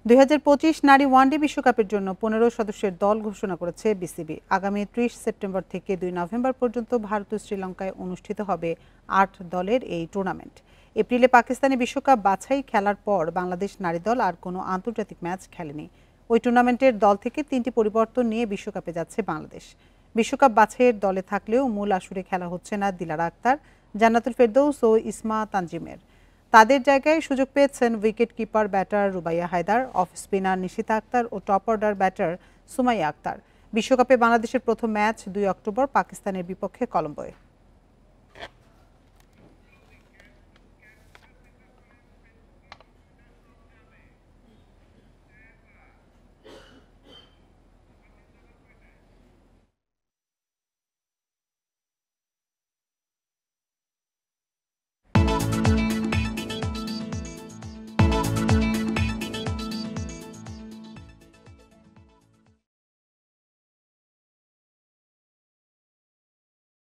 2025 নারী ওয়ানডে বিশ্বকাপের জন্য 15 সদস্যের দল ঘোষণা করেছে বিসিবি। আগামী 30 সেপ্টেম্বর থেকে 2 নভেম্বর পর্যন্ত ভারত ও শ্রীলঙ্কায় অনুষ্ঠিত হবে 8 দলের এই টুর্নামেন্ট। এপ্রিলে পাকিস্তানে বিশ্বকাপ বাছাই খেলার পর বাংলাদেশ নারী দল আর কোনো আন্তর্জাতিক ম্যাচ খেলেনি। ওই টুর্নামেন্টের দল থেকে 3টি পরিবর্তন নিয়ে বিশ্বকাপে যাচ্ছে বাংলাদেশ। বিশ্বকাপ বাছাইয়ের দলে থাকলেও মূল আসরে খেলা হচ্ছে না দিলারা আক্তার, জান্নাতুল ফেরদৌস ও ইসমা তানজিমের। তাদের জায়গায় সুযোগ পেয়েছেন wicket keeper batter Rubaiya Haider, off spinner Nishita Akter ও top order batter Sumaiya Akter. বিশ্বকাপে বাংলাদেশের প্রথম ম্যাচ 2 অক্টোবর পাকিস্তানের বিপক্ষে কলম্বোয়।